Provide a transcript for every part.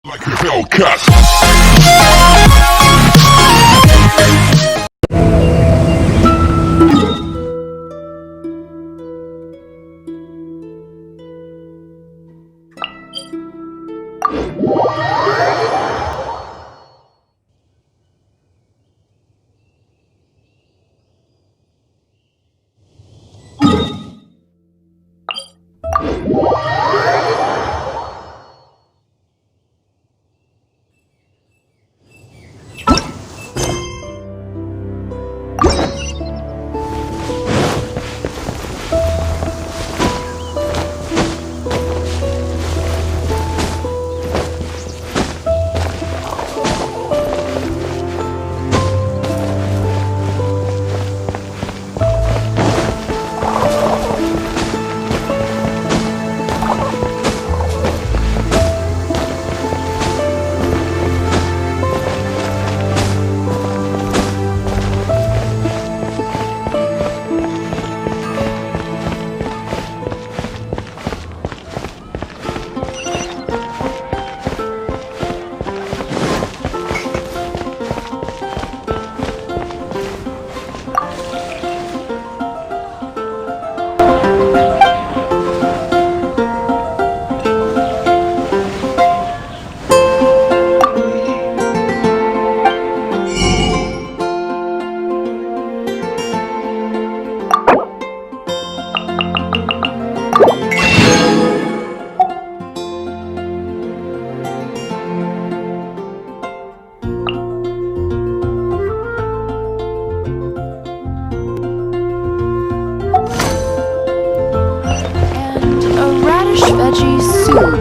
Like a Hellcat. Veggie soup.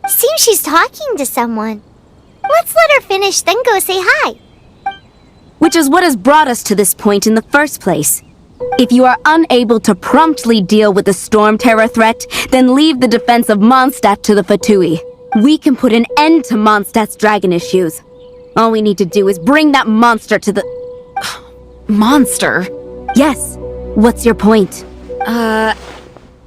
Seems she's talking to someone. Let's let her finish, then go say hi. Which is what has brought us to this point in the first place. If you are unable to promptly deal with the Stormterror threat, then leave the defense of Mondstadt to the Fatui. We can put an end to Mondstadt's dragon issues. All we need to do is bring that monster to the... Monster? Yes. What's your point?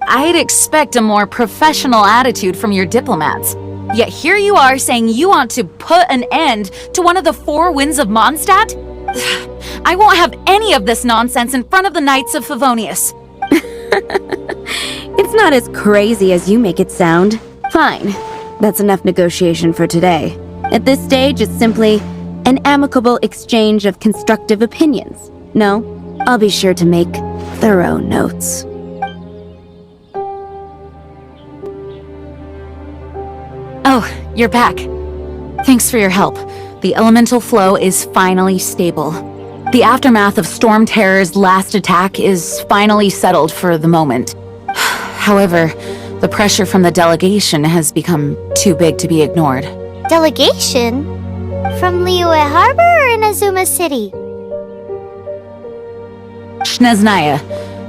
I'd expect a more professional attitude from your diplomats. Yet here you are saying you want to put an end to one of the four winds of Mondstadt? I won't have any of this nonsense in front of the Knights of Favonius. It's not as crazy as you make it sound. Fine. That's enough negotiation for today. At this stage, it's simply an amicable exchange of constructive opinions. No, I'll be sure to make thorough notes. Oh, you're back. Thanks for your help. The elemental flow is finally stable. The aftermath of Stormterror's last attack is finally settled for the moment. However, the pressure from the delegation has become too big to be ignored. Delegation? From Liyue Harbor or in Azuma City? Shneznaya.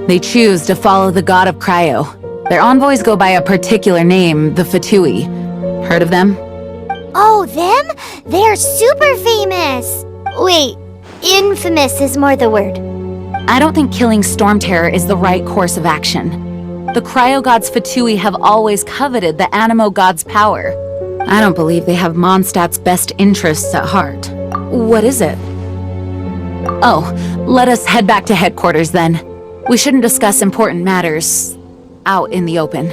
They choose to follow the god of Cryo. Their envoys go by a particular name, the Fatui. Heard of them? Oh, them? They're super famous! Wait, infamous is more the word. I don't think killing Stormterror is the right course of action. The Cryo God's Fatui have always coveted the Animo God's power. I don't believe they have Mondstadt's best interests at heart. What is it? Oh, let us head back to headquarters then. We shouldn't discuss important matters out in the open.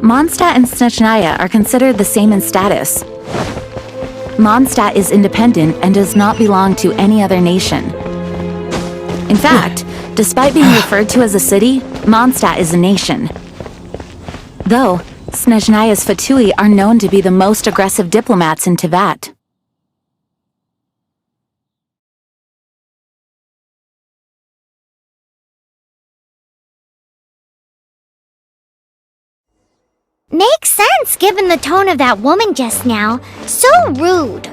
Mondstadt and Snechnaya are considered the same in status. Mondstadt is independent and does not belong to any other nation. In fact, despite being referred to as a city, Mondstadt is a nation. Though, Snezhnaya's Fatui are known to be the most aggressive diplomats in Teyvat. Makes sense given the tone of that woman just now. So rude.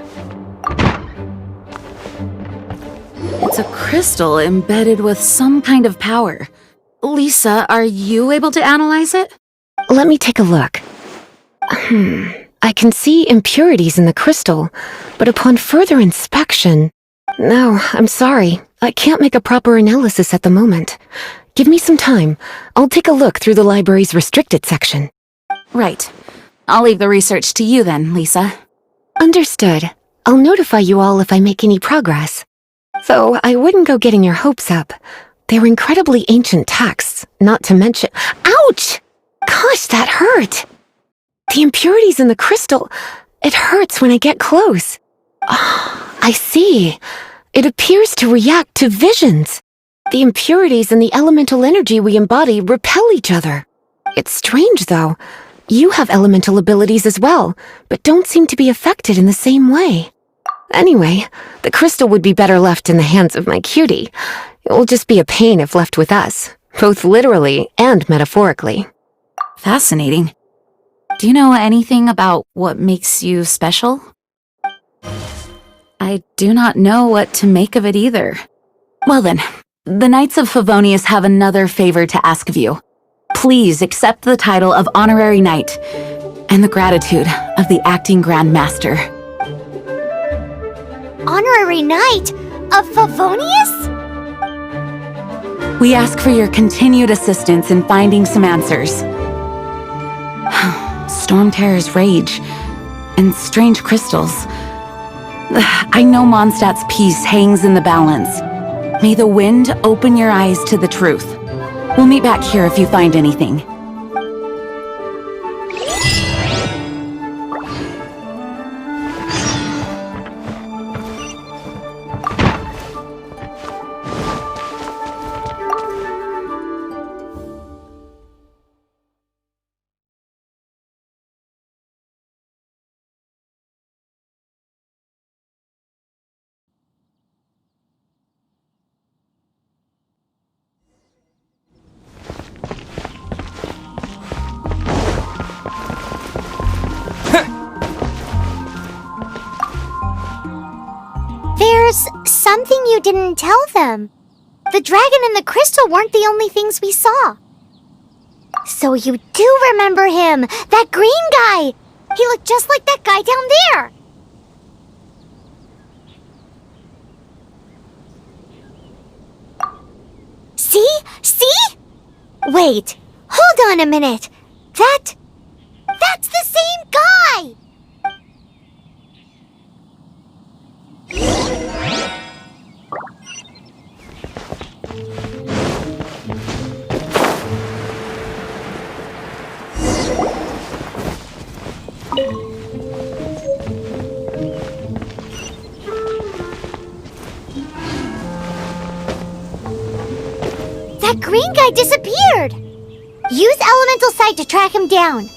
It's a crystal embedded with some kind of power. Lisa, are you able to analyze it? Let me take a look. I can see impurities in the crystal, but upon further inspection... No, I'm sorry. I can't make a proper analysis at the moment. Give me some time. I'll take a look through the library's restricted section. Right. I'll leave the research to you then, Lisa. Understood. I'll notify you all if I make any progress. Though I wouldn't go getting your hopes up. They're incredibly ancient texts, not to mention— Ouch! Gosh, that hurt! The impurities in the crystal— it hurts when I get close. Oh, I see. It appears to react to visions. The impurities and the elemental energy we embody repel each other. It's strange, though. You have elemental abilities as well, but don't seem to be affected in the same way. Anyway, the crystal would be better left in the hands of my cutie. It will just be a pain if left with us, both literally and metaphorically. Fascinating. Do you know anything about what makes you special? I do not know what to make of it either. Well then, the Knights of Favonius have another favor to ask of you. Please accept the title of Honorary Knight and the gratitude of the Acting Grand Master. Honorary Knight of Favonius? We ask for your continued assistance in finding some answers. Stormterror's rage and strange crystals. I know Mondstadt's peace hangs in the balance. May the wind open your eyes to the truth. We'll meet back here if you find anything. There's something you didn't tell them. The dragon and the crystal weren't the only things we saw. So you do remember him, that green guy! He looked just like that guy down there! See? See? Wait, hold on a minute. That's the same guy! That green guy disappeared! Use elemental sight to track him down.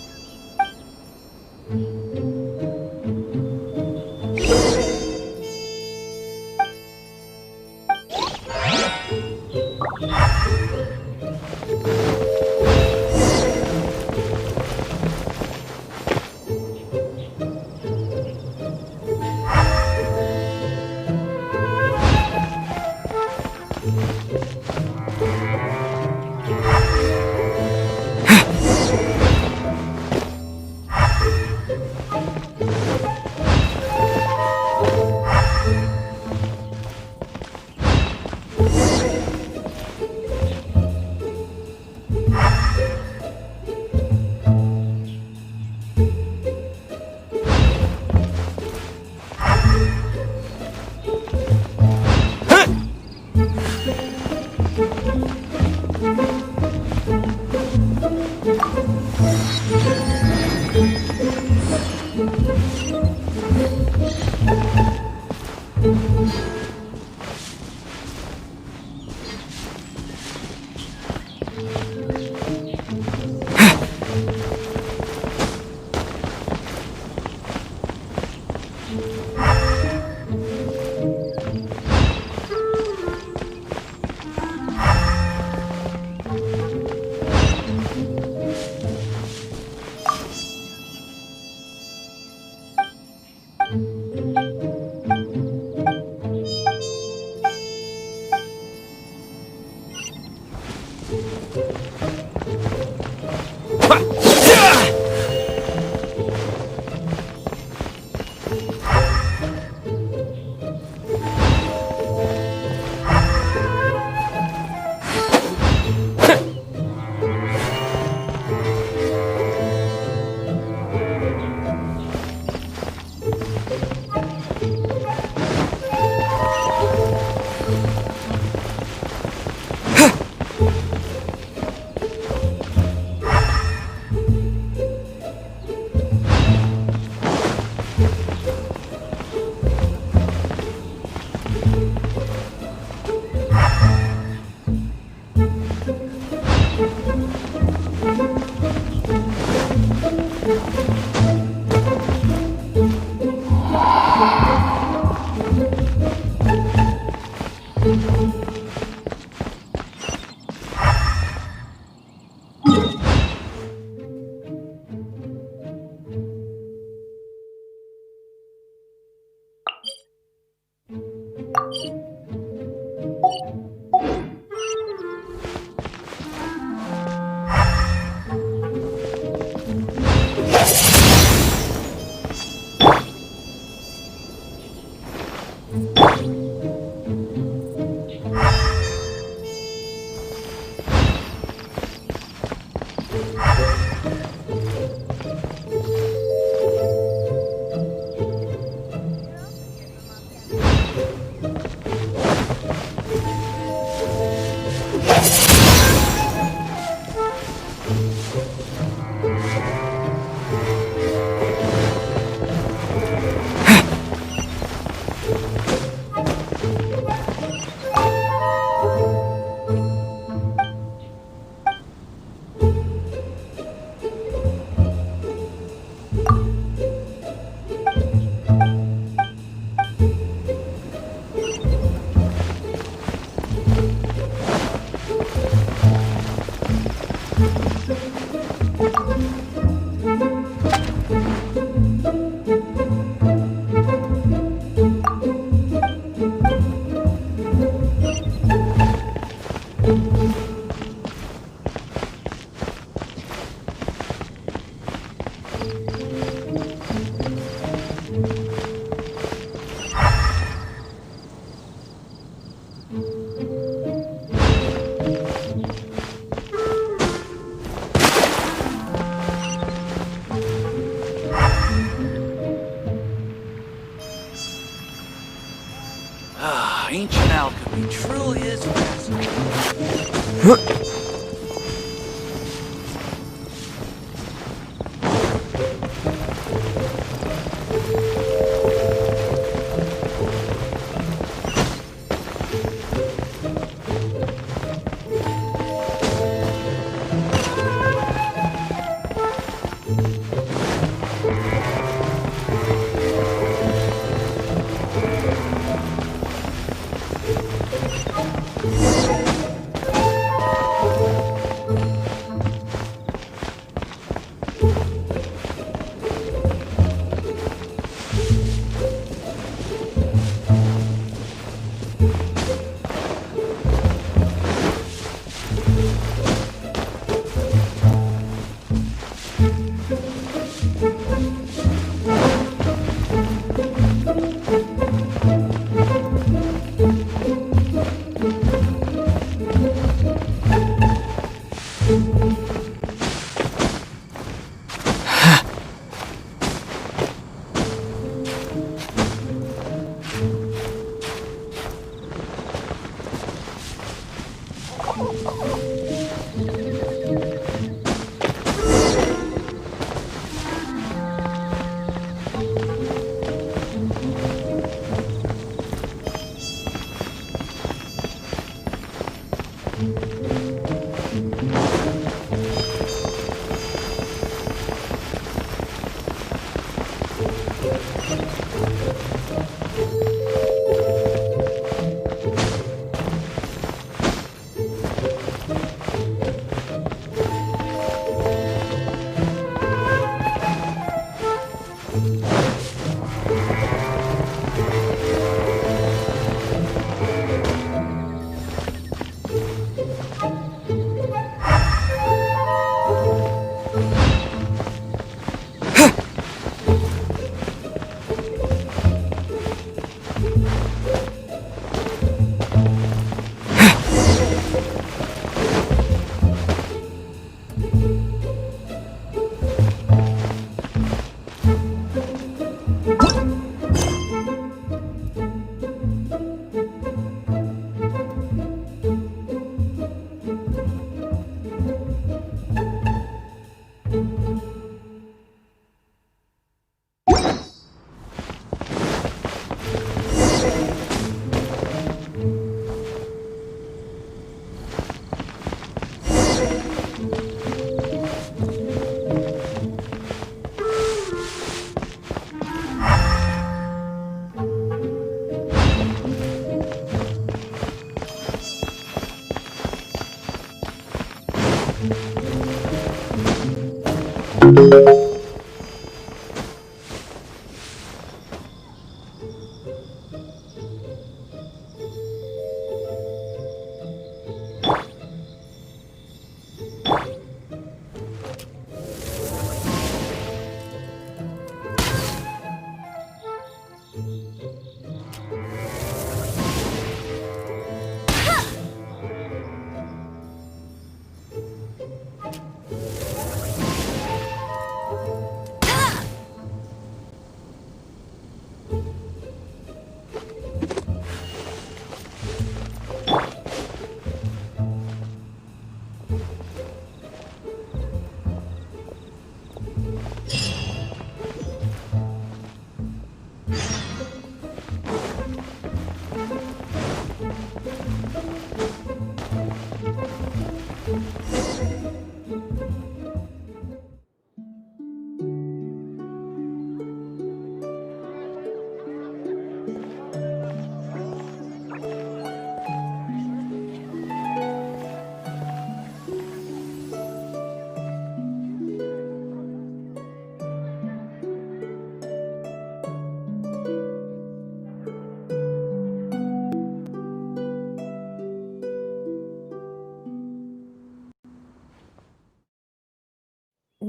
Ancient alchemy truly is fascinating.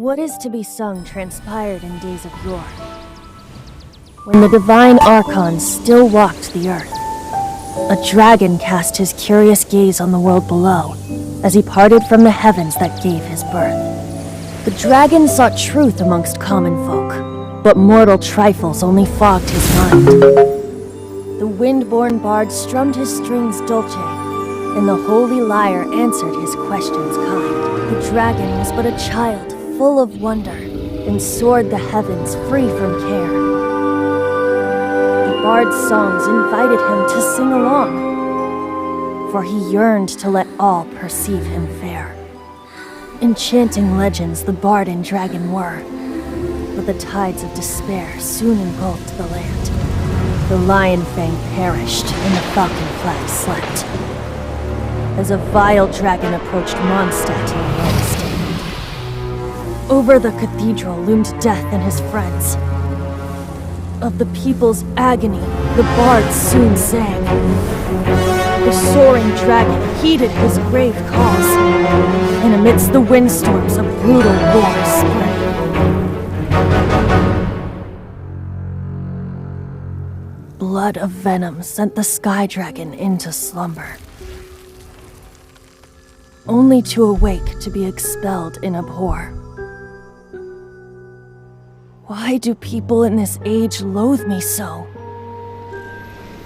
What is to be sung transpired in days of yore, when the divine archons still walked the earth. A dragon cast his curious gaze on the world below, as he parted from the heavens that gave his birth. The dragon sought truth amongst common folk, but mortal trifles only fogged his mind. The wind-born bard strummed his strings dulce, and the holy lyre answered his questions kind. The dragon was but a child, full of wonder, and soared the heavens free from care. The bard's songs invited him to sing along, for he yearned to let all perceive him fair. Enchanting legends the bard and dragon were, but the tides of despair soon engulfed the land. The lion fang perished, and the falcon flag slept, as a vile dragon approached Mondstadt in a lone stand. Over the cathedral loomed death and his friends. Of the people's agony, the bard soon sang. The soaring dragon heeded his grave calls, and amidst the windstorms a brutal war spread. Blood of venom sent the sky dragon into slumber, only to awake to be expelled in abhor. Why do people in this age loathe me so?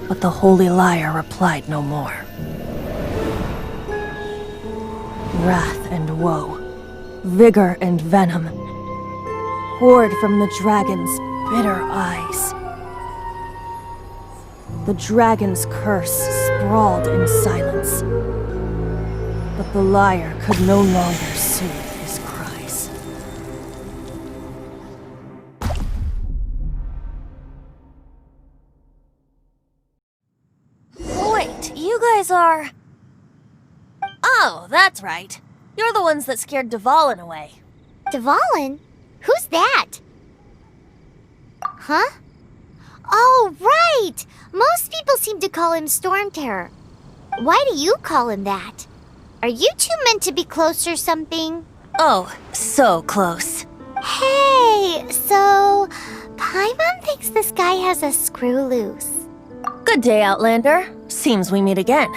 But the holy lyre replied no more. Wrath and woe, vigor and venom, poured from the dragon's bitter eyes. The dragon's curse sprawled in silence, but the lyre could no longer soothe his cries. Wait, you guys are... Oh, that's right. You're the ones that scared Dvalin away. Dvalin? Who's that? Huh? Oh, right! Most people seem to call him Stormterror. Why do you call him that? Are you two meant to be close or something? Oh, so close. Hey, so... Paimon thinks this guy has a screw loose. Good day, Outlander. Seems we meet again.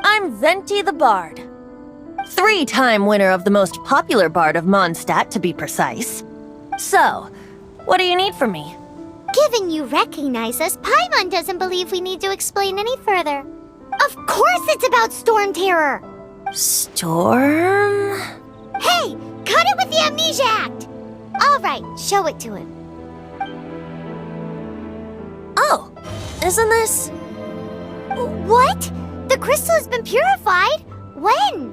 I'm Venti the Bard. 3-time winner of the most popular bard of Mondstadt, to be precise. So, what do you need from me? Given you recognize us, Paimon doesn't believe we need to explain any further. Of course it's about Stormterror! Storm? Hey, cut it with the Amnesia Act! Alright, show it to him. Oh, isn't this... What? The crystal has been purified? When?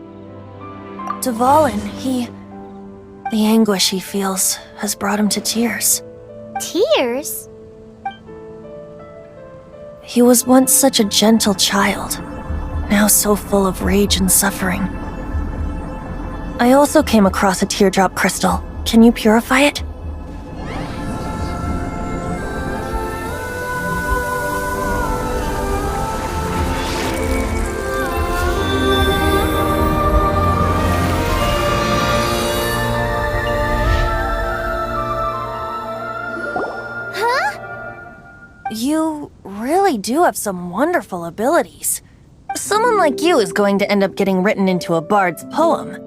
Dvalin, the anguish he feels has brought him to tears. Tears? He was once such a gentle child, now so full of rage and suffering. I also came across a teardrop crystal. Can you purify it? You really do have some wonderful abilities. Someone like you is going to end up getting written into a bard's poem.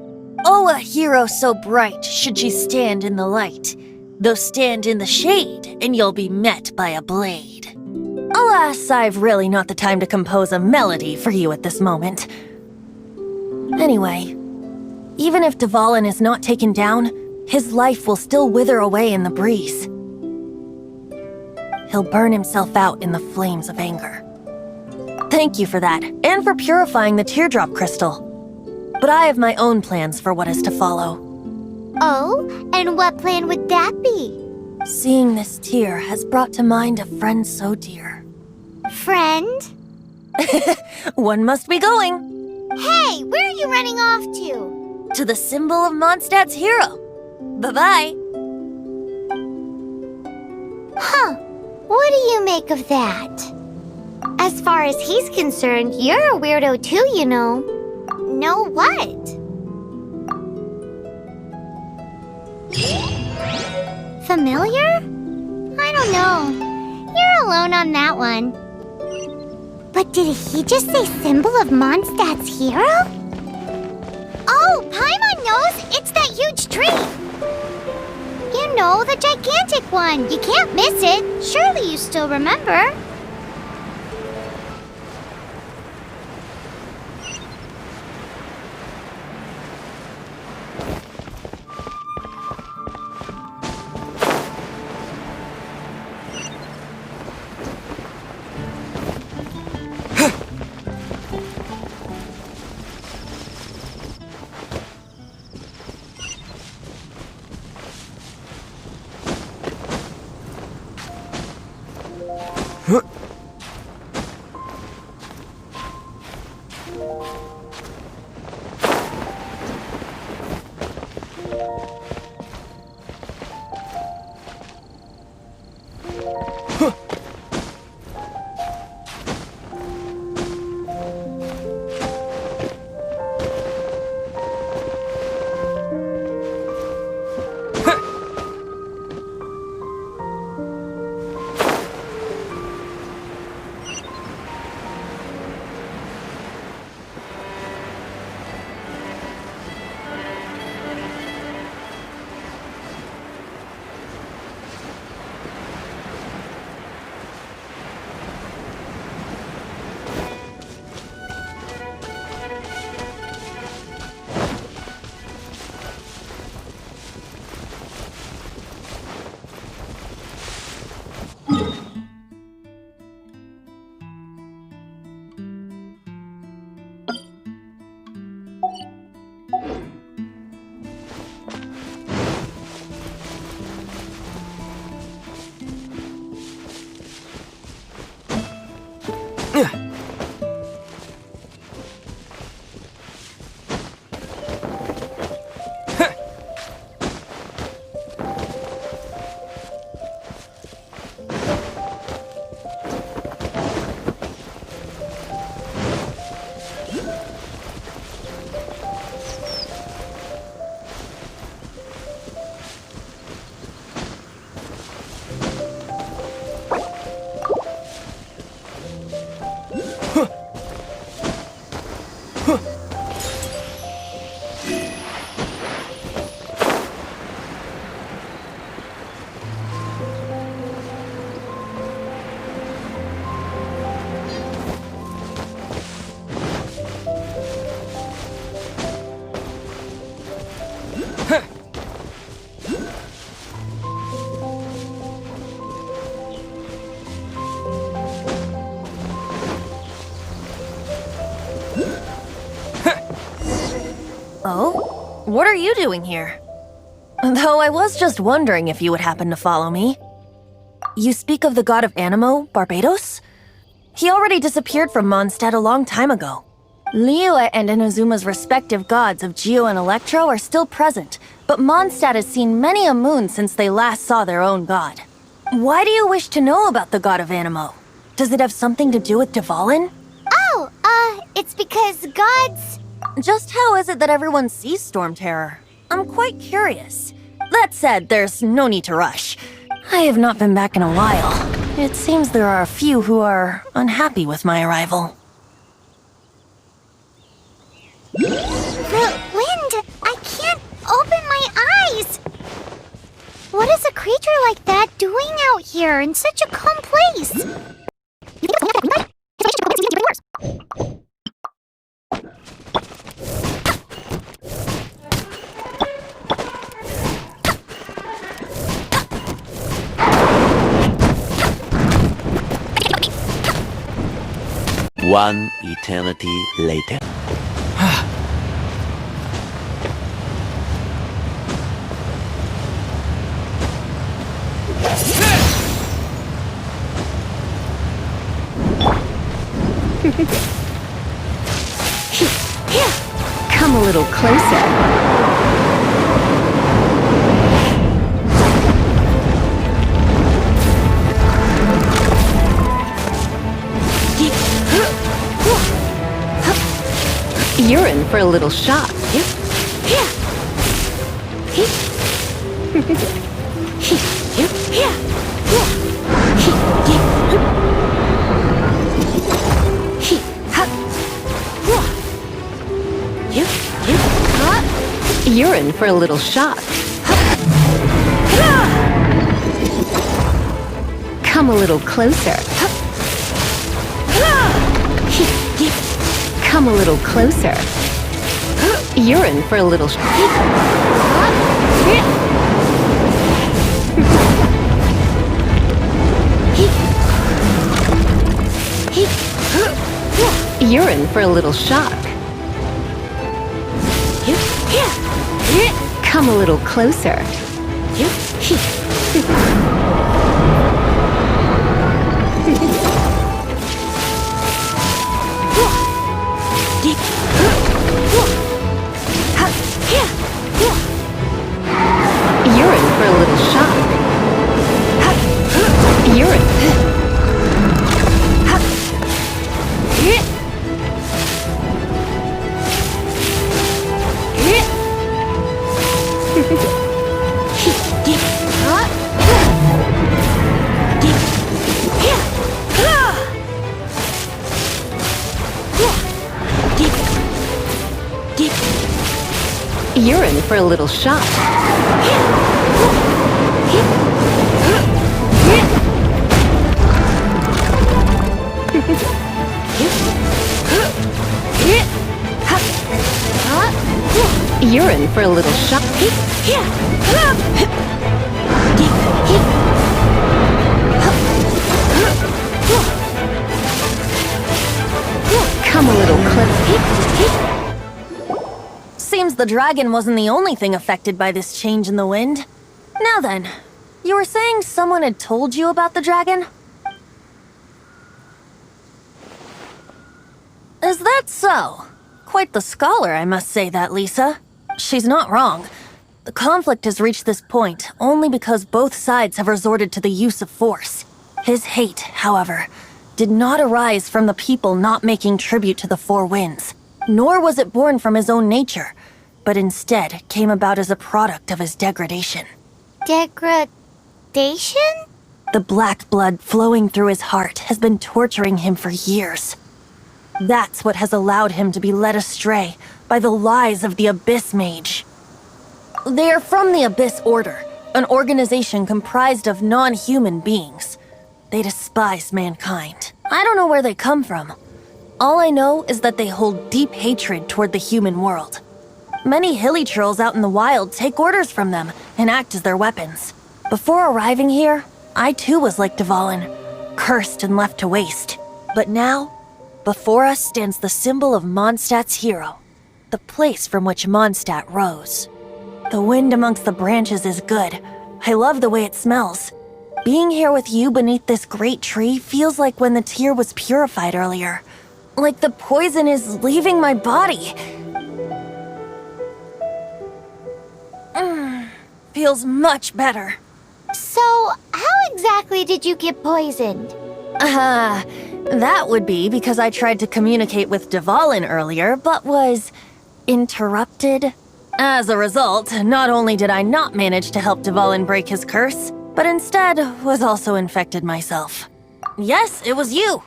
Oh, a hero so bright should she stand in the light, though stand in the shade, and you'll be met by a blade. Alas, I've really not the time to compose a melody for you at this moment. Anyway, even if Dvalin is not taken down, his life will still wither away in the breeze. He'll burn himself out in the flames of anger. Thank you for that, and for purifying the teardrop crystal. But I have my own plans for what is to follow. Oh, and what plan would that be? Seeing this tear has brought to mind a friend so dear. Friend? One must be going. Hey, where are you running off to? To the symbol of Mondstadt's hero. Bye-bye. Huh. What do you make of that? As far as he's concerned, you're a weirdo too, you know. Know what? familiar? I don't know. You're alone on that one. But did he just say symbol of Mondstadt's hero? Oh, Paimon knows! It's that huge tree! You know, the gigantic one. You can't miss it. Surely you still remember. Oh? What are you doing here? Though I was just wondering if you would happen to follow me. You speak of the god of Animo, Barbados? He already disappeared from Mondstadt a long time ago. Liyue and Inazuma's respective gods of Geo and Electro are still present, but Mondstadt has seen many a moon since they last saw their own god. Why do you wish to know about the god of Animo? Does it have something to do with Dvalin? Oh, it's because gods... Just how is it that everyone sees Stormterror? I'm quite curious. That said, there's no need to rush. I have not been back in a while. It seems there are a few who are unhappy with my arrival. The wind! I can't open my eyes! What is a creature like that doing out here in such a calm place? One eternity later. Come a little closer. You're in for a little shock. You're in for a little shock. Come a little closer. Come a little closer. You're in for a little You're in for a little shock. Come a little closer. You're in for a little shock. You're in. You're in for a little shock. You're in for a little shock. Come a little closer. Seems the dragon wasn't the only thing affected by this change in the wind. Now then, you were saying someone had told you about the dragon? Is that so? Quite the scholar, I must say that, Lisa. She's not wrong. The conflict has reached this point only because both sides have resorted to the use of force. His hate, however, did not arise from the people not making tribute to the Four Winds, nor was it born from his own nature, but instead came about as a product of his degradation. Degradation? The black blood flowing through his heart has been torturing him for years. That's what has allowed him to be led astray by the lies of the Abyss Mage. They are from the Abyss Order, an organization comprised of non-human beings. They despise mankind. I don't know where they come from. All I know is that they hold deep hatred toward the human world. Many hilly trolls out in the wild take orders from them and act as their weapons. Before arriving here, I too was like Dvalin, cursed and left to waste. But now, before us stands the symbol of Mondstadt's hero, the place from which Mondstadt rose. The wind amongst the branches is good. I love the way it smells. Being here with you beneath this great tree feels like when the tear was purified earlier. Like the poison is leaving my body. Feels much better. So, how exactly did you get poisoned? That would be because I tried to communicate with Dvalin earlier, but was interrupted. As a result, not only did I not manage to help Dvalin break his curse, but instead was also infected myself. Yes, it was you.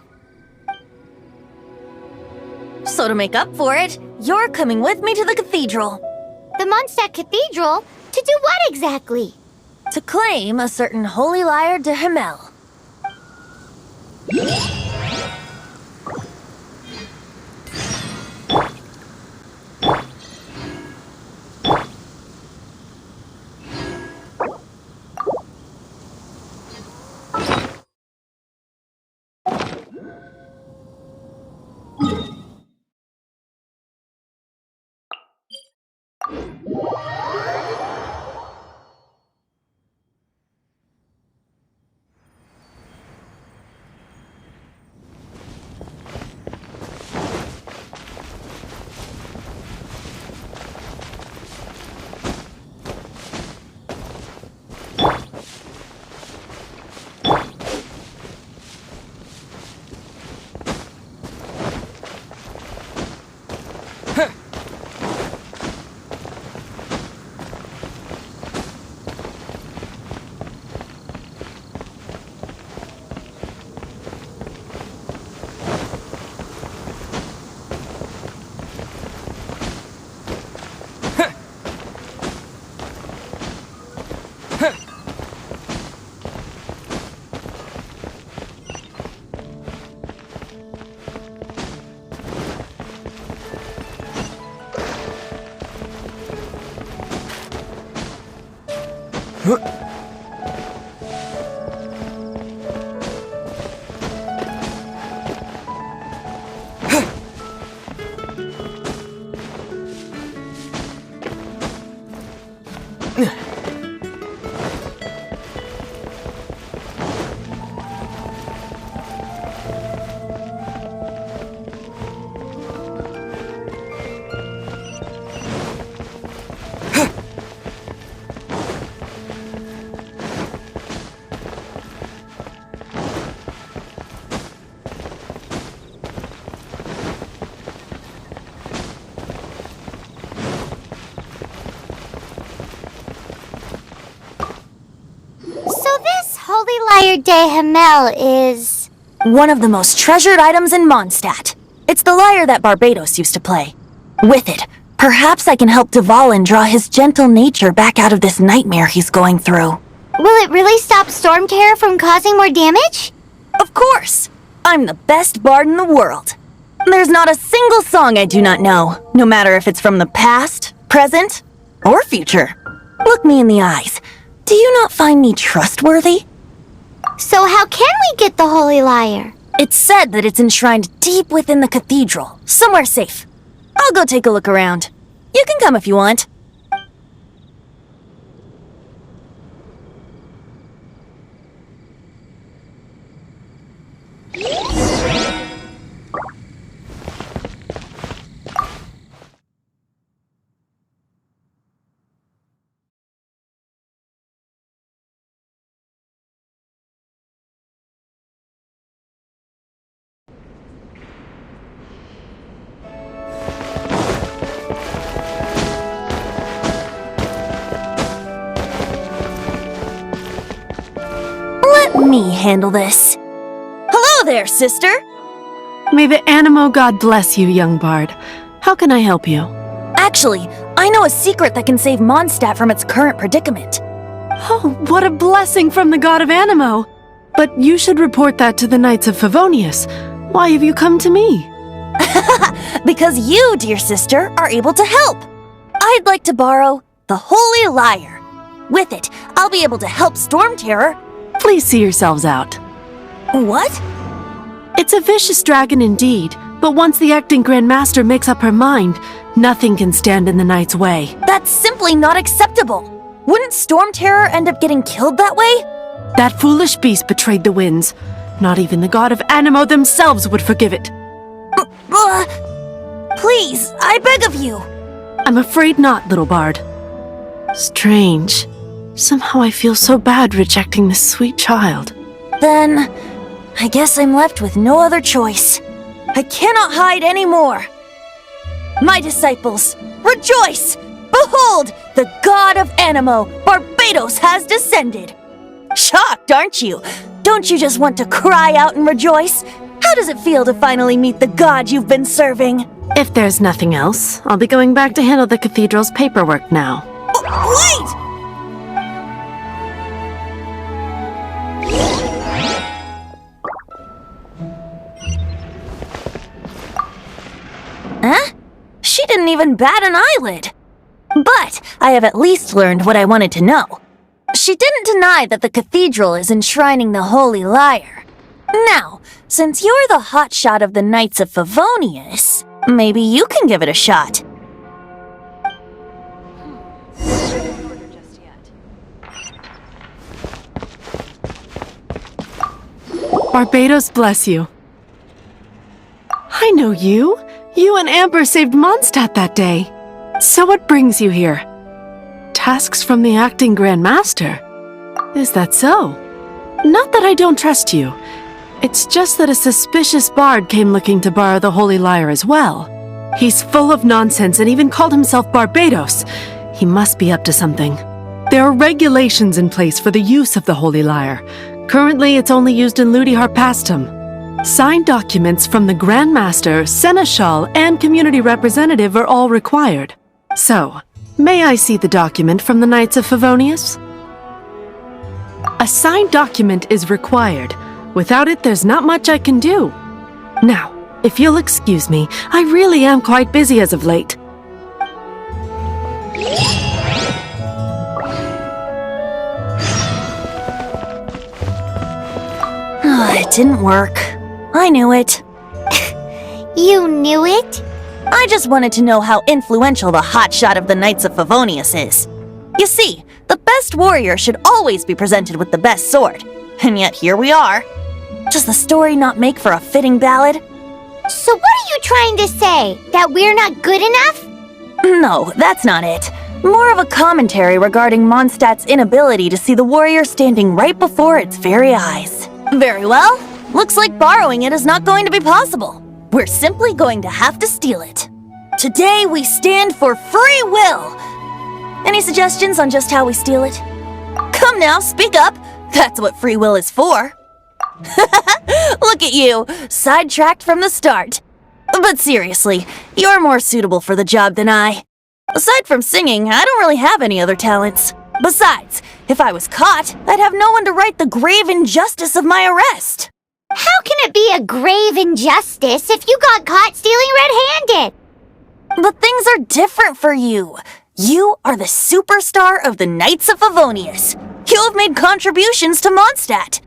So to make up for it, you're coming with me to the cathedral. The Mondstadt Cathedral? To do what exactly? To claim a certain holy lyre de Himmel. lyre de Himmel is... One of the most treasured items in Mondstadt. It's the lyre that Barbados used to play. With it, perhaps I can help Dvalin draw his gentle nature back out of this nightmare he's going through. Will it really stop Stormterror from causing more damage? Of course! I'm the best bard in the world. There's not a single song I do not know, no matter if it's from the past, present, or future. Look me in the eyes. Do you not find me trustworthy? So how can we get the holy lyre? It's said that it's enshrined deep within the cathedral, somewhere safe. I'll go take a look around. You can come if you want. Let me handle this. Hello there, sister! May the Animo God bless you, young bard. How can I help you? Actually, I know a secret that can save Mondstadt from its current predicament. Oh, what a blessing from the God of Animo! But you should report that to the Knights of Favonius. Why have you come to me? Because you, dear sister, are able to help. I'd like to borrow the Holy Lyre. With it, I'll be able to help Stormterror. Please see yourselves out. What? It's a vicious dragon indeed, but once the acting Grand Master makes up her mind, nothing can stand in the Knight's way. That's simply not acceptable. Wouldn't Stormterror end up getting killed that way? That foolish beast betrayed the winds. Not even the God of Animo themselves would forgive it. Please, I beg of you. I'm afraid not, little bard. Strange. Somehow I feel so bad rejecting this sweet child. Then, I guess I'm left with no other choice. I cannot hide anymore. My disciples, rejoice! Behold, the God of Animo, Barbados, has descended. Shocked, aren't you? Don't you just want to cry out and rejoice? How does it feel to finally meet the God you've been serving? If there's nothing else, I'll be going back to handle the cathedral's paperwork now. Wait! Huh? She didn't even bat an eyelid. But I have at least learned what I wanted to know. She didn't deny that the cathedral is enshrining the Holy Lyre. Now, since you're the hotshot of the Knights of Favonius, maybe you can give it a shot. Barbados bless you. I know you. You and Amber saved Mondstadt that day. So what brings you here? Tasks from the acting Grand Master? Is that so? Not that I don't trust you. It's just that a suspicious bard came looking to borrow the Holy Lyre as well. He's full of nonsense and even called himself Barbados. He must be up to something. There are regulations in place for the use of the Holy Lyre. Currently, it's only used in Ludi Harpastum. Signed documents from the Grand Master, Seneschal, and Community Representative are all required. So, may I see the document from the Knights of Favonius? A signed document is required. Without it, there's not much I can do. Now, if you'll excuse me, I really am quite busy as of late. It didn't work. I knew it. You knew it? I just wanted to know how influential the hotshot of the Knights of Favonius is. You see, the best warrior should always be presented with the best sword. And yet here we are. Does the story not make for a fitting ballad? So what are you trying to say? That we're not good enough? No, that's not it. More of a commentary regarding Mondstadt's inability to see the warrior standing right before its very eyes. Very well. Looks like borrowing it is not going to be possible. We're simply going to have to steal it. Today we stand for free will. Any suggestions on just how we steal it? Come now, speak up. That's what free will is for. Look at you, sidetracked from the start. But seriously, you're more suitable for the job than I. Aside from singing, I don't really have any other talents. Besides, if I was caught, I'd have no one to right the grave injustice of my arrest. How can it be a grave injustice if you got caught stealing red-handed? But things are different for you. You are the superstar of the Knights of Favonius. You have made contributions to Mondstadt.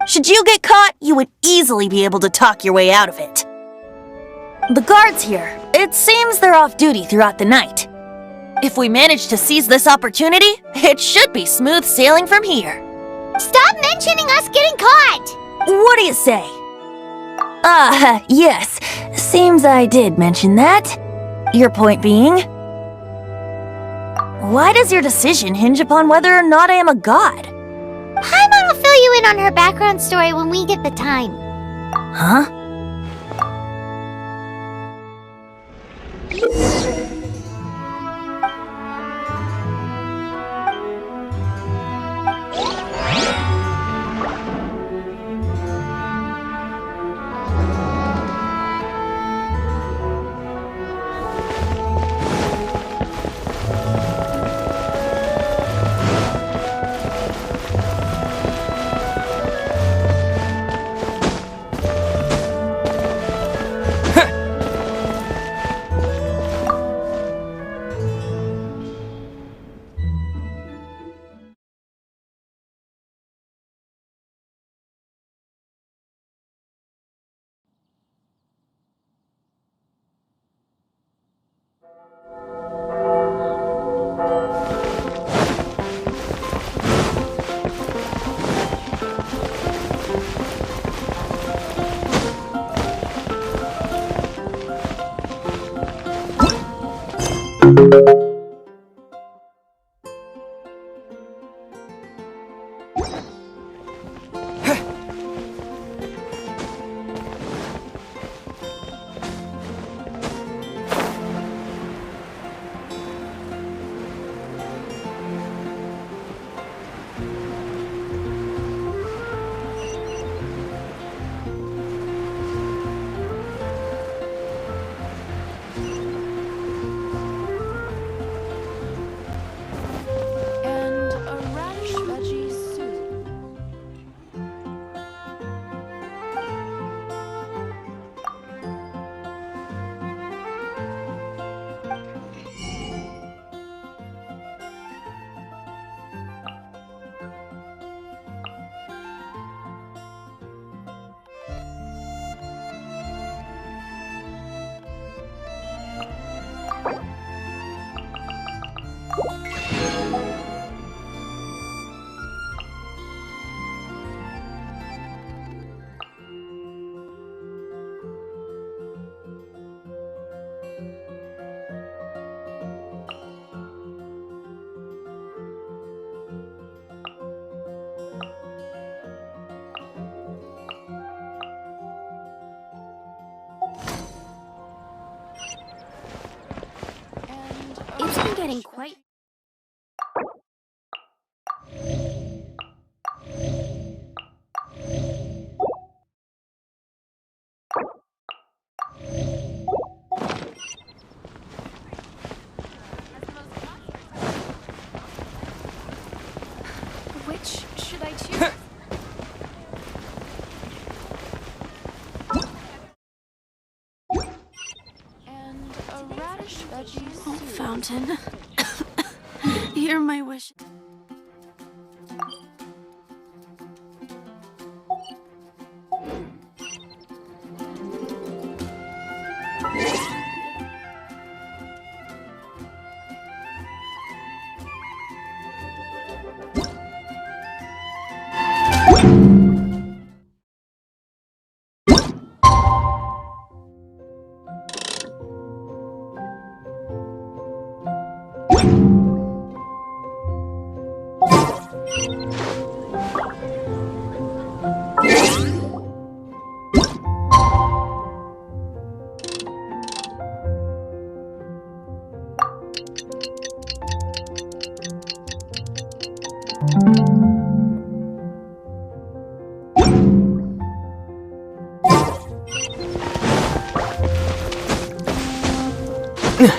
Should you get caught, you would easily be able to talk your way out of it. The guards here, it seems they're off duty throughout the night. If we manage to seize this opportunity, it should be smooth sailing from here. Stop mentioning us getting caught! What do you say? Yes. Seems I did mention that. Your point being? Why does your decision hinge upon whether or not I am a god? Paimon will fill you in on her background story when we get the time. Huh? It's been getting quite... Which should I choose? And a radish veggie Oh, soup. Fountain. Hear my wish. Who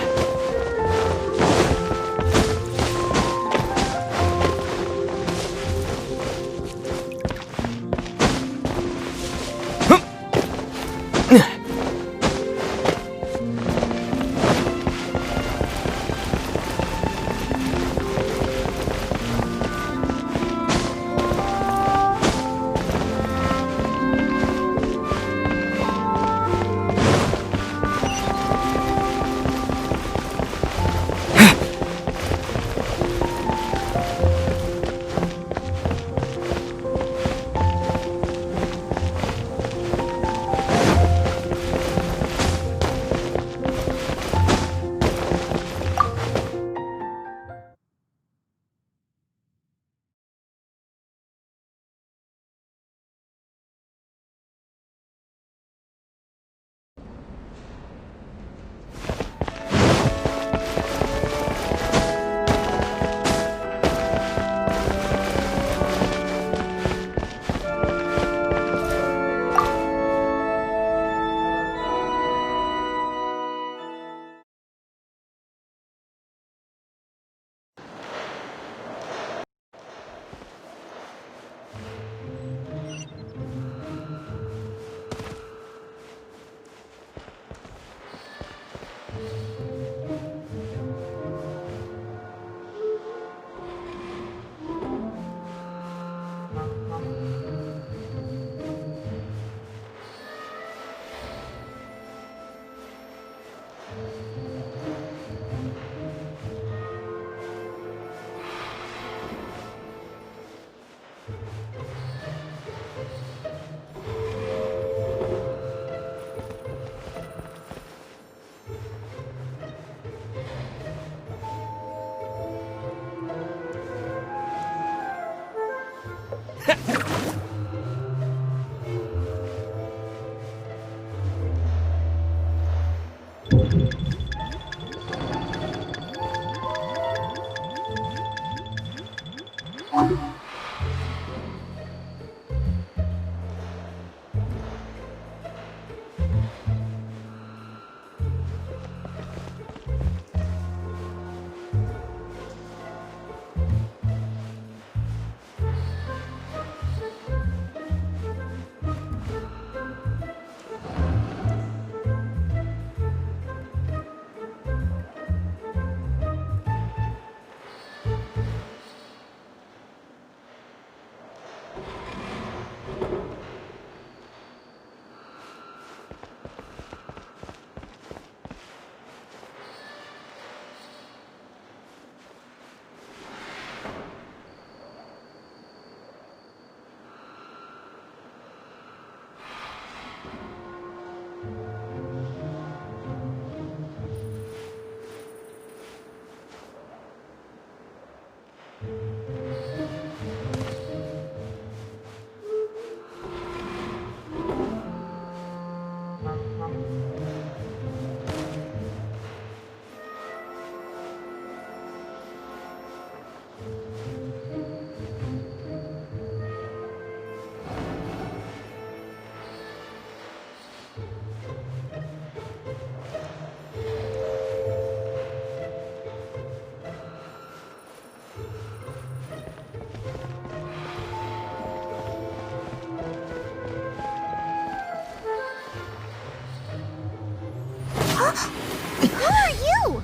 are you?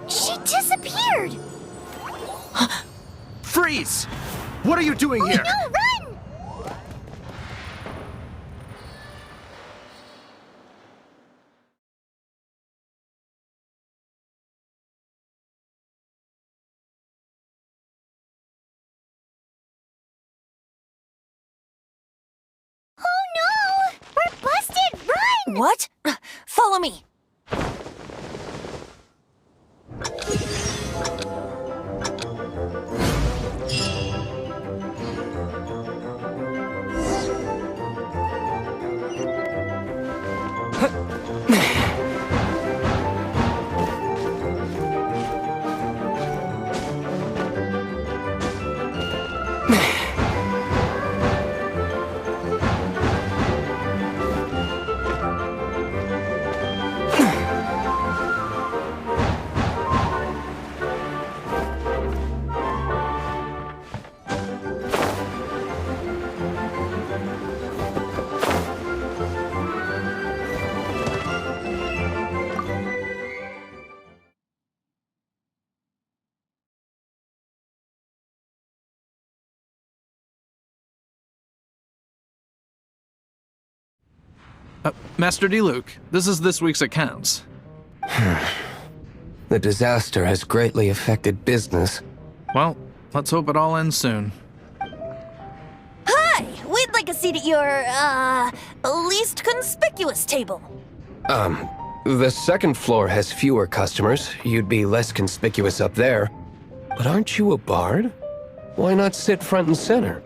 She disappeared! Freeze! What are you doing here? No, run! Oh no! We're busted! Run! What? Follow me. Master D-Luke, this is this week's accounts. The disaster has greatly affected business. Well, let's hope it all ends soon. Hi! We'd like a seat at your, least conspicuous table. The second floor has fewer customers. You'd be less conspicuous up there. But aren't you a bard? Why not sit front and center?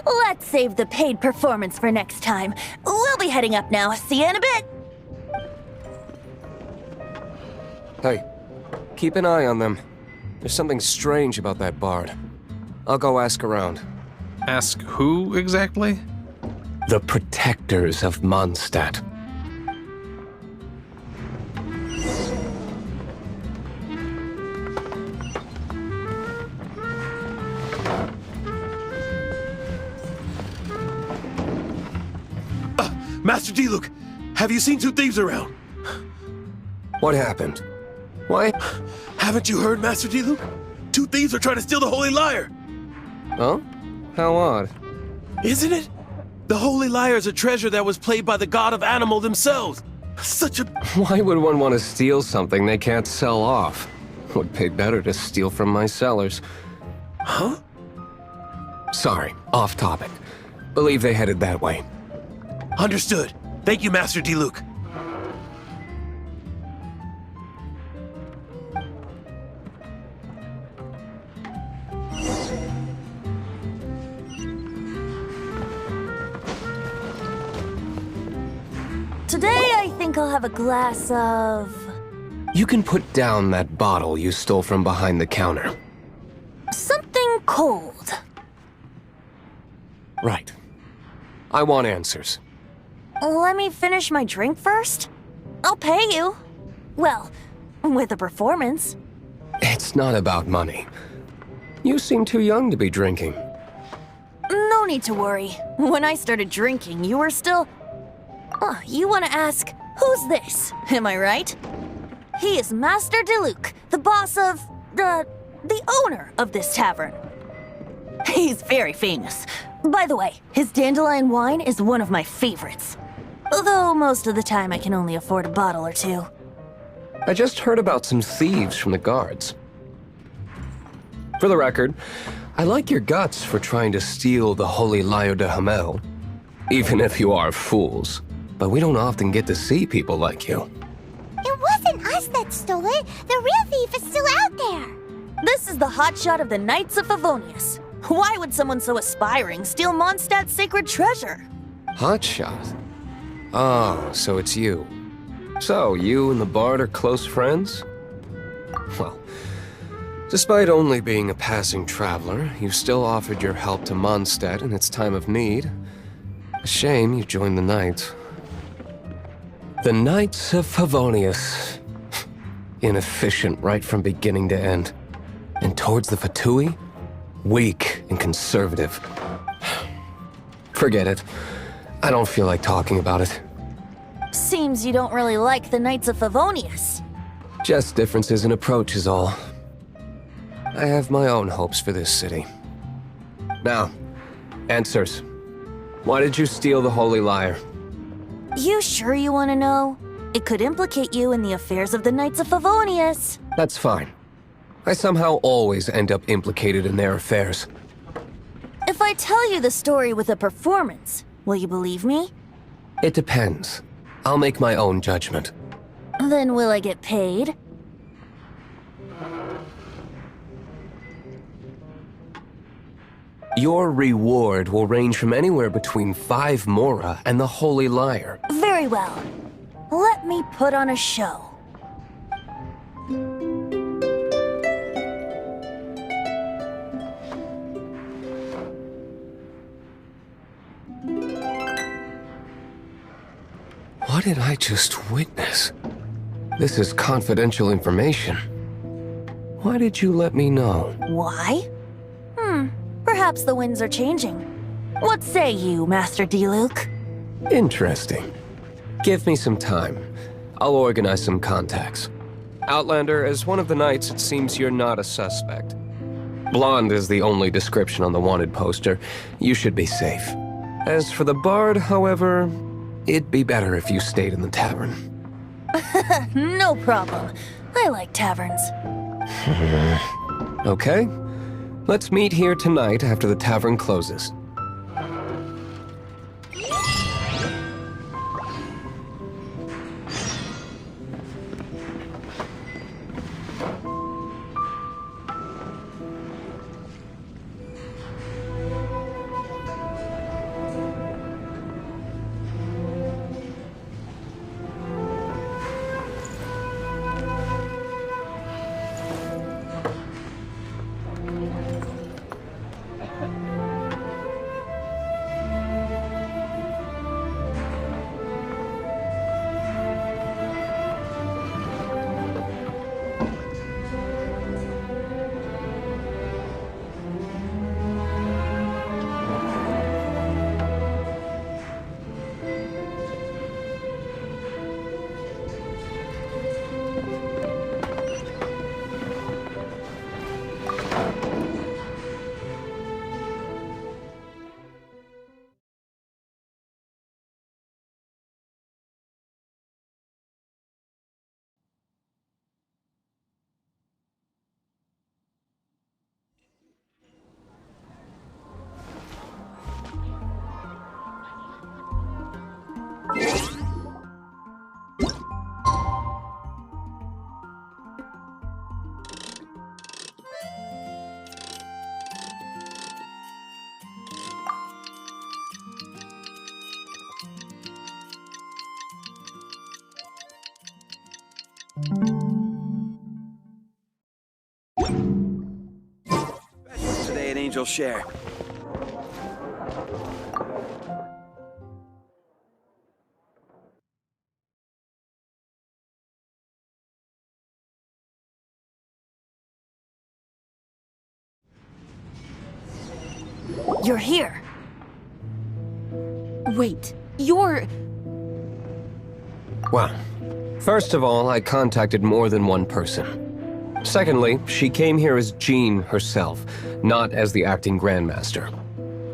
Let's save the paid performance for next time. We'll be heading up now. See you in a bit. Hey, keep an eye on them. There's something strange about that bard. I'll go ask around. Ask who exactly? The protectors of Mondstadt. Master D-Luke, have you seen two thieves around? What happened? Why? Haven't you heard, Master D-Luke? Two thieves are trying to steal the Holy Lyre. Huh? How odd. Isn't it? The Holy Lyre is a treasure that was played by the god of animal themselves. Such a... Why would one want to steal something they can't sell off? Would pay better to steal from my sellers. Huh? Sorry, off topic. Believe they headed that way. Understood. Thank you, Master D-Luke. Today, I think I'll have a glass of... You can put down that bottle you stole from behind the counter. something cold. Right. I want answers. Let me finish my drink first. I'll pay you. Well, with a performance. It's not about money. You seem too young to be drinking. No need to worry. When I started drinking, you were still... Oh, you want to ask, who's this? Am I right? He is Master D-Luke, the boss of... the owner of this tavern. He's very famous. By the way, his dandelion wine is one of my favorites. Although most of the time I can only afford a bottle or two. I just heard about some thieves from the guards. For the record, I like your guts for trying to steal the Holy Lyre de Hamel. Even if you are fools. But we don't often get to see people like you. It wasn't us that stole it. The real thief is still out there. This is the hotshot of the Knights of Favonius. Why would someone so aspiring steal Mondstadt's sacred treasure? Hotshot? Oh, so it's you. So, you and the bard are close friends? Well, despite only being a passing traveler, you still offered your help to Mondstadt in its time of need. A shame you joined the Knights. The Knights of Favonius. Inefficient right from beginning to end. And towards the Fatui, weak and conservative. Forget it. I don't feel like talking about it. Seems you don't really like the Knights of Favonius. Just differences in approach is all. I have my own hopes for this city. Now, answers. Why did you steal the Holy Lyre? You sure you want to know? It could implicate you in the affairs of the Knights of Favonius. That's fine. I somehow always end up implicated in their affairs. If I tell you the story with a performance, will you believe me? It depends. I'll make my own judgment. Then will I get paid? Your reward will range from anywhere between 5 mora and the Holy Lyre. Very well. Let me put on a show. What did I just witness? This is confidential information. Why did you let me know? Why? Perhaps the winds are changing. What say you, Master D-Luke? Interesting. Give me some time. I'll organize some contacts. Outlander, as one of the knights, it seems you're not a suspect. Blonde is the only description on the wanted poster. You should be safe. As for the bard, however, it'd be better if you stayed in the tavern. No problem. I like taverns. Okay. Let's meet here tonight after the tavern closes. Today at Angel Share. You're here. Wait, you're... Well, first of all, I contacted more than one person. Secondly, she came here as Jean herself, not as the acting Grandmaster.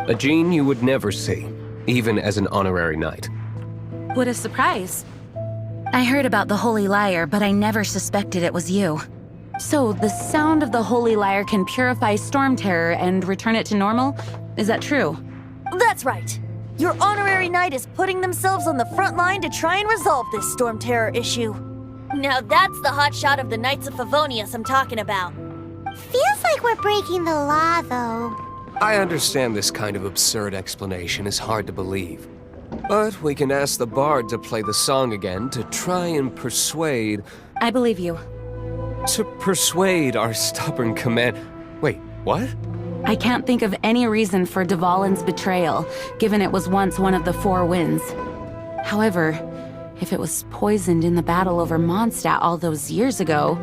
A Jean you would never see, even as an honorary knight. What a surprise. I heard about the Holy Lyre, but I never suspected it was you. So, the sound of the Holy Lyre can purify Stormterror and return it to normal? Is that true? That's right. Your honorary knight is putting themselves on the front line to try and resolve this Stormterror issue. Now that's the hotshot of the Knights of Favonius I'm talking about. Feels like we're breaking the law, though. I understand this kind of absurd explanation is hard to believe. But we can ask the bard to play the song again to try and persuade... I believe you. To persuade our stubborn command... Wait, what? I can't think of any reason for Dvalin's betrayal, given it was once one of the Four Winds. However, if it was poisoned in the battle over Mondstadt all those years ago,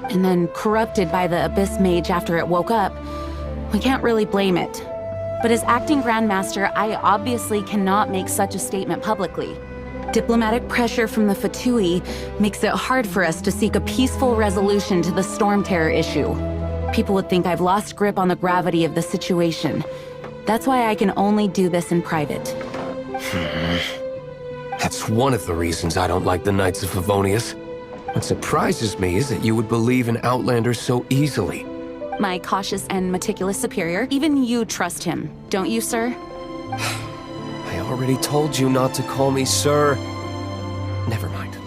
and then corrupted by the Abyss Mage after it woke up, we can't really blame it. But as acting Grandmaster, I obviously cannot make such a statement publicly. Diplomatic pressure from the Fatui makes it hard for us to seek a peaceful resolution to the Stormterror issue. People would think I've lost grip on the gravity of the situation. That's why I can only do this in private. That's one of the reasons I don't like the Knights of Favonius. What surprises me is that you would believe in Outlanders so easily. My cautious and meticulous superior, even you trust him, don't you, sir? I already told you not to call me sir. Never mind.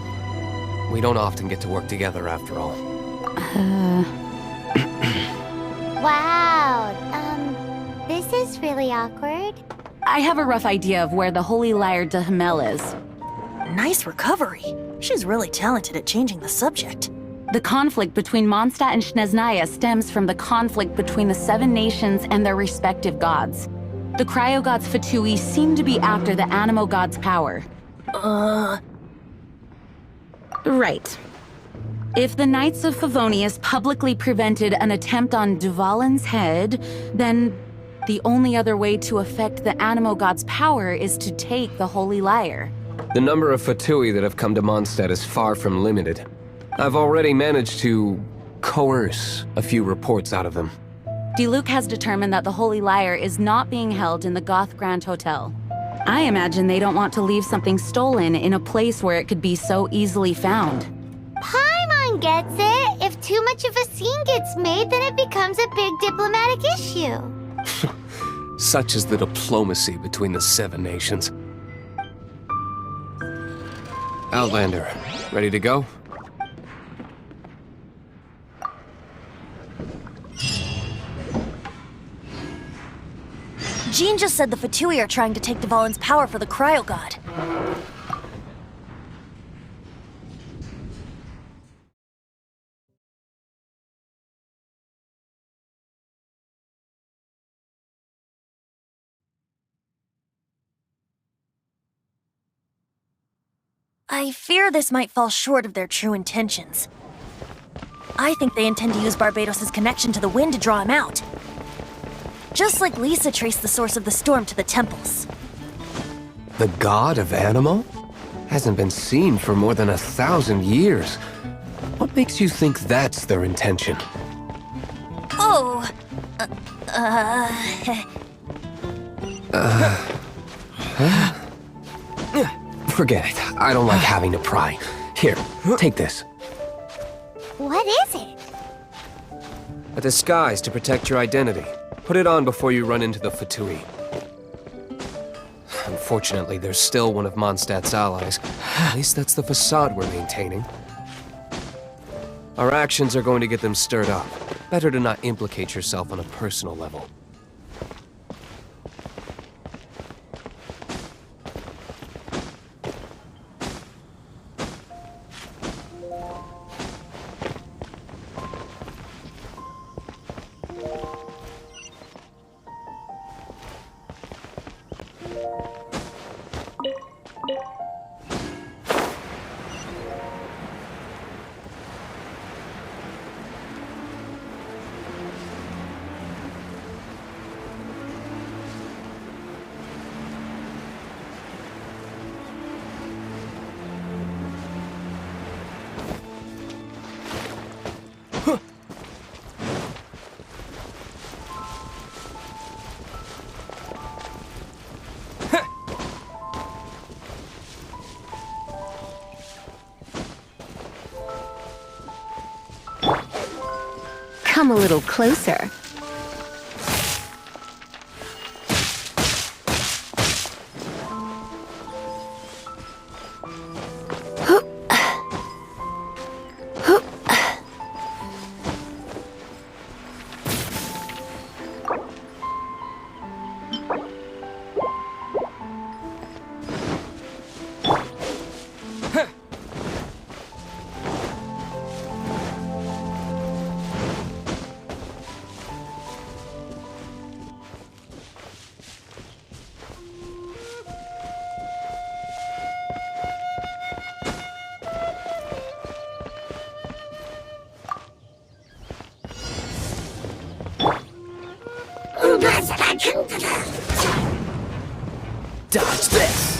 We don't often get to work together after all. Wow, this is really awkward. I have a rough idea of where the Holy Lyre de Himmel is. Nice recovery. She's really talented at changing the subject. The conflict between Mondstadt and Snezhnaya stems from the conflict between the Seven Nations and their respective gods. The cryo-gods Fatui seem to be after the Animo god's power. Right. If the Knights of Favonius publicly prevented an attempt on Dvalin's head, then the only other way to affect the Animo god's power is to take the Holy Lyre. The number of Fatui that have come to Mondstadt is far from limited. I've already managed to coerce a few reports out of them. Diluc has determined that the Holy Lyre is not being held in the Goth Grand Hotel. I imagine they don't want to leave something stolen in a place where it could be so easily found. Paimon gets it. If too much of a scene gets made, then it becomes a big diplomatic issue. Such is the diplomacy between the 7 nations. Outlander, ready to go? Jean just said the Fatui are trying to take Dvalin's power for the Cryo God. I fear this might fall short of their true intentions. I think they intend to use Barbados' connection to the wind to draw him out. Just like Lisa traced the source of the storm to the temples. The god of Animo? Hasn't been seen for more than 1,000 years. What makes you think that's their intention? Oh... Forget it. I don't like having to pry. Here, take this. What is it? A disguise to protect your identity. Put it on before you run into the Fatui. Unfortunately, there's still one of Mondstadt's allies. At least that's the facade we're maintaining. Our actions are going to get them stirred up. Better to not implicate yourself on a personal level. Come a little closer. Dodge this!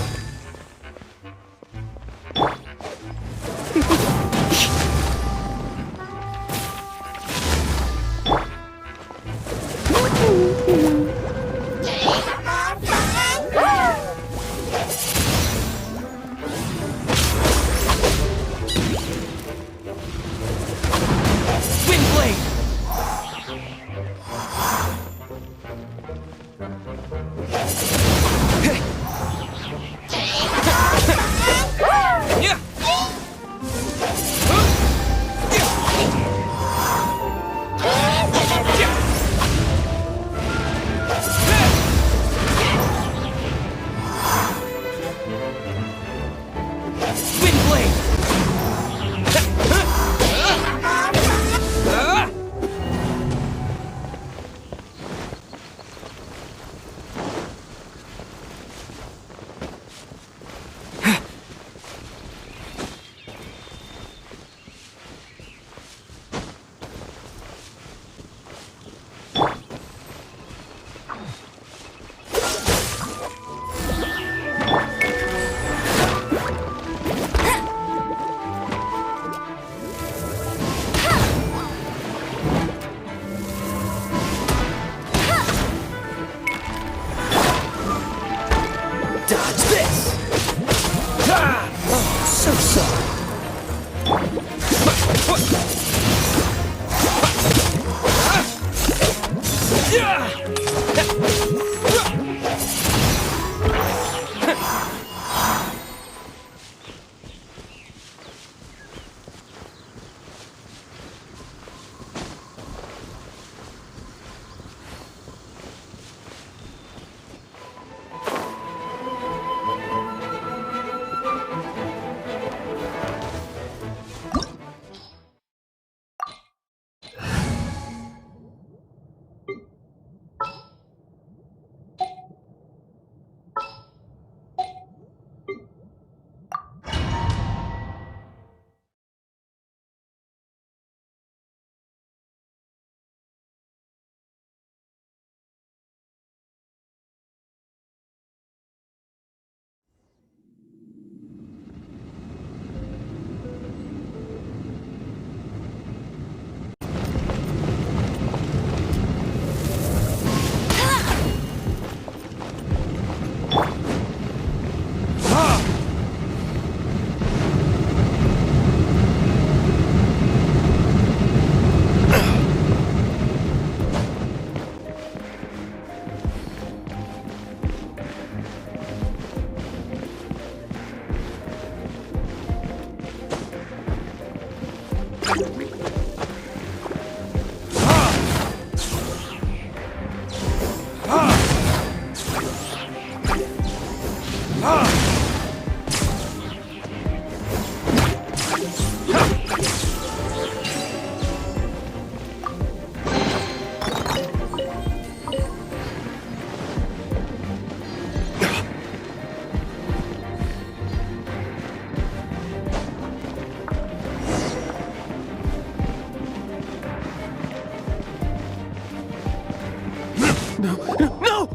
No!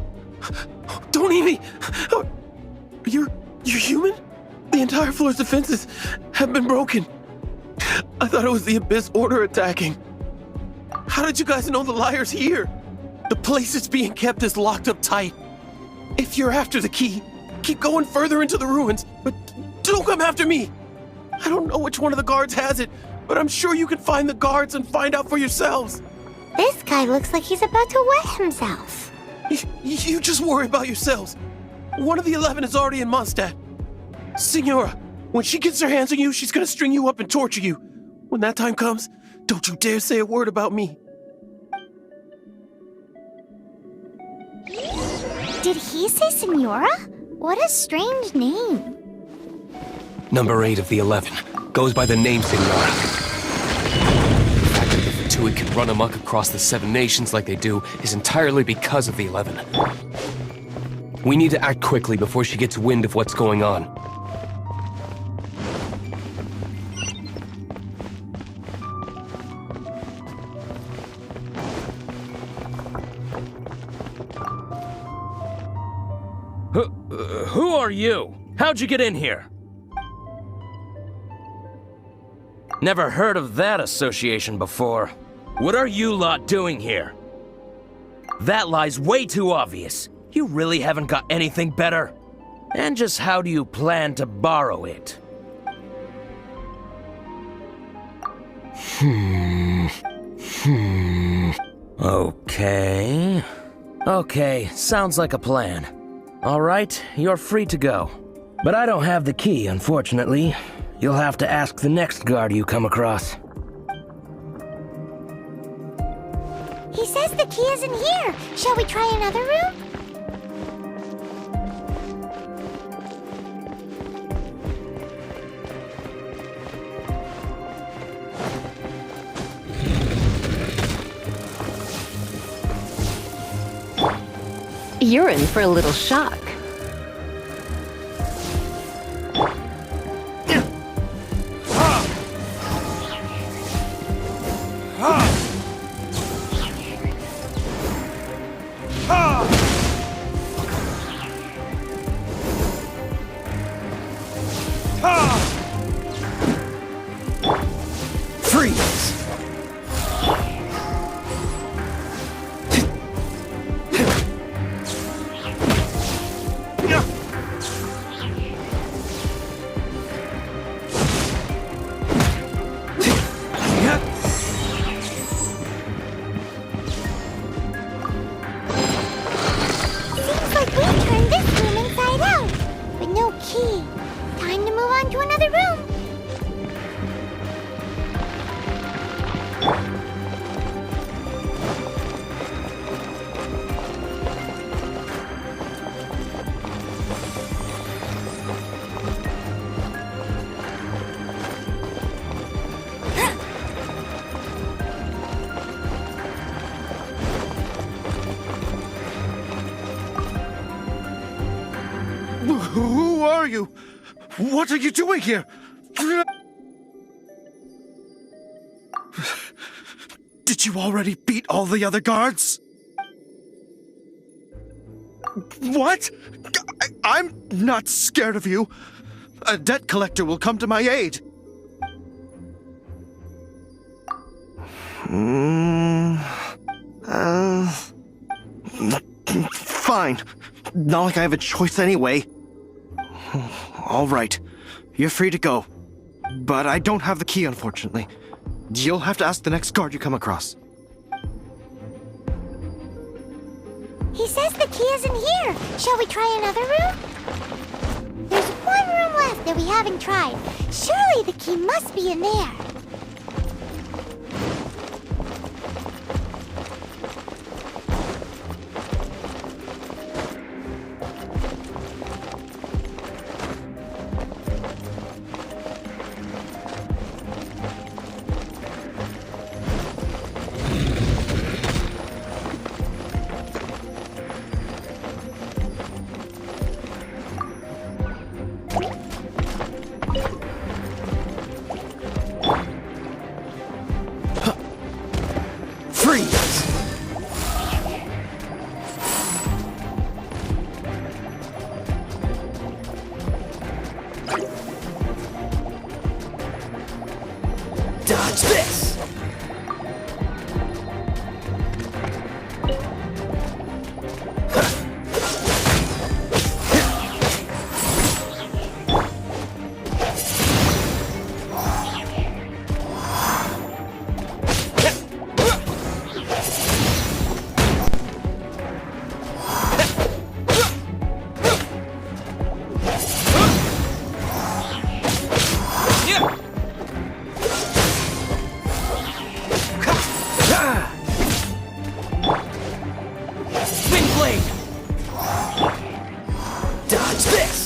Don't eat me! You're human? The entire floor's defenses have been broken. I thought it was the Abyss Order attacking. How did you guys know the liar's here? The place it's being kept is locked up tight. If you're after the key, keep going further into the ruins, but don't come after me. I don't know which one of the guards has it, but I'm sure you can find the guards and find out for yourselves. This guy looks like he's about to wet himself. You just worry about yourselves. One of the 11 is already in Mondstadt. Signora, when she gets her hands on you, she's gonna string you up and torture you. When that time comes, don't you dare say a word about me. Did he say Signora? What a strange name. Number 8 of the 11 goes by the name Signora. The fact that the Fatui can run amok across the 7 nations like they do is entirely because of the 11. We need to act quickly before she gets wind of what's going on. Who are you? How'd you get in here? Never heard of that association before. What are you lot doing here? That lie's way too obvious. You really haven't got anything better? And just how do you plan to borrow it? Okay, sounds like a plan. All right, you're free to go. But I don't have the key, unfortunately. You'll have to ask the next guard you come across. He says the key isn't here. Shall we try another room? You're in for a little shock. Who are you? What are you doing here? Did you already beat all the other guards? What? I'm not scared of you. A debt collector will come to my aid. Fine. Not like I have a choice anyway. All right. You're free to go. But I don't have the key, unfortunately. You'll have to ask the next guard you come across. He says the key isn't here. Shall we try another room? There's one room left that we haven't tried. Surely the key must be in there. Dodge this! Dodge this!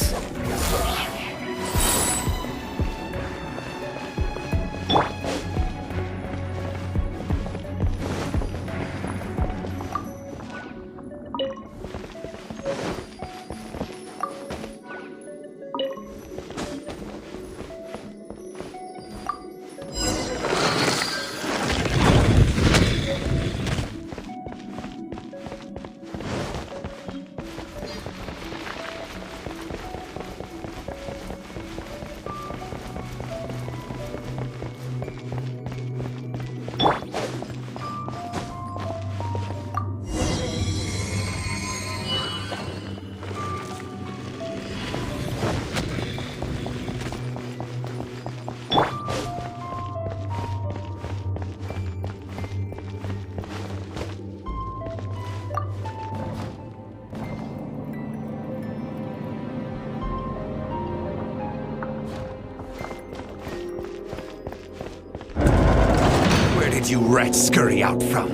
You rats scurry out from?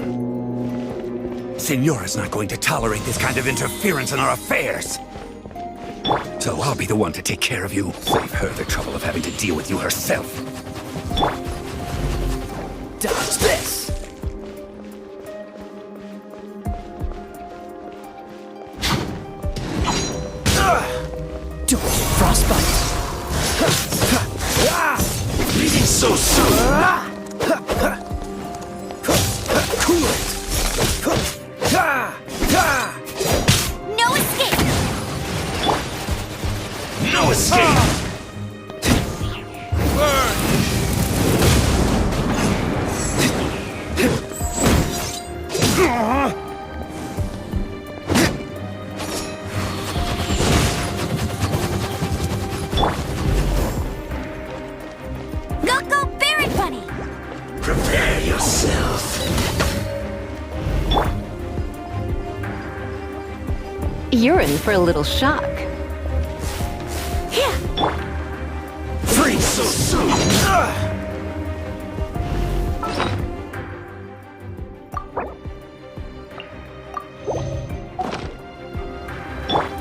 Senora's not going to tolerate this kind of interference in our affairs. So I'll be the one to take care of you. Save her the trouble of having to deal with you herself. Dodge this! Don't get frostbite! Bleeding so soon! Cool it! No escape! No escape! Go, Barret Bunny! Prepare yourself. You're in for a little shock. Freeze so soon!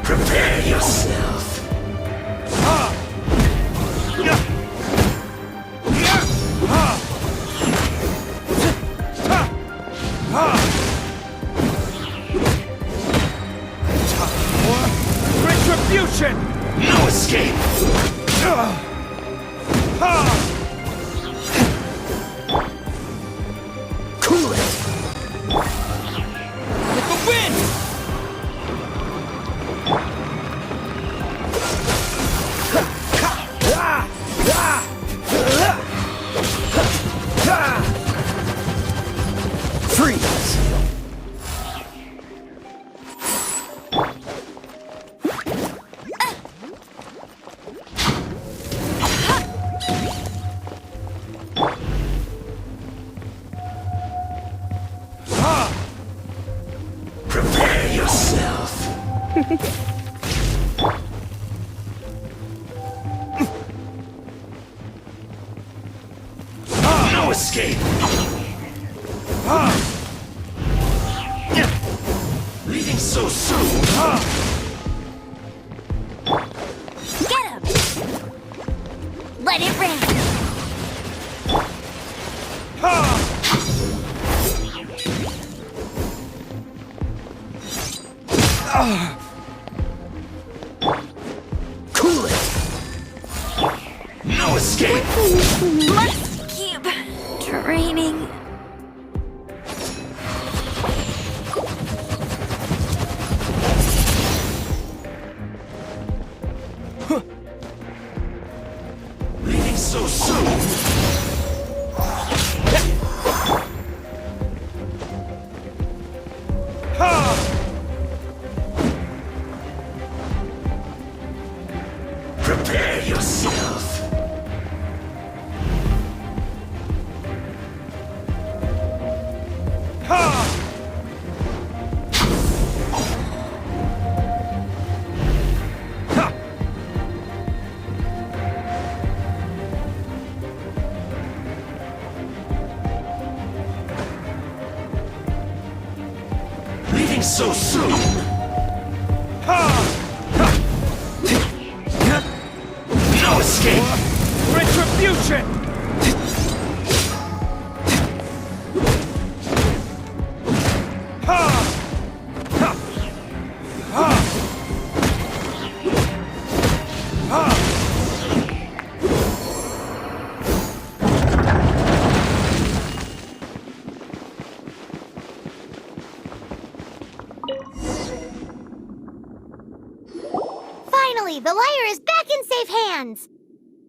Prepare yourself. Retribution! No escape! Cool it! With the wind! Freeze! Prepare yourself. No escape! Leaving so soon! Get him! Let it rain! Cool it! No escape! Must keep training. Leaving so soon! Prepare yourself. Leaving so soon. No escape. Retribution! Finally, the lyre is back in safe hands!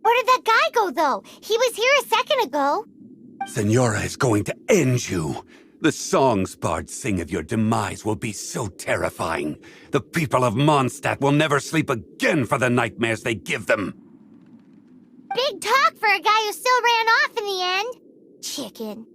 Where did that guy go, though? He was here a second ago. Senora is going to end you. The songs bards sing of your demise will be so terrifying. The people of Mondstadt will never sleep again for the nightmares they give them. Big talk for a guy who still ran off in the end. Chicken.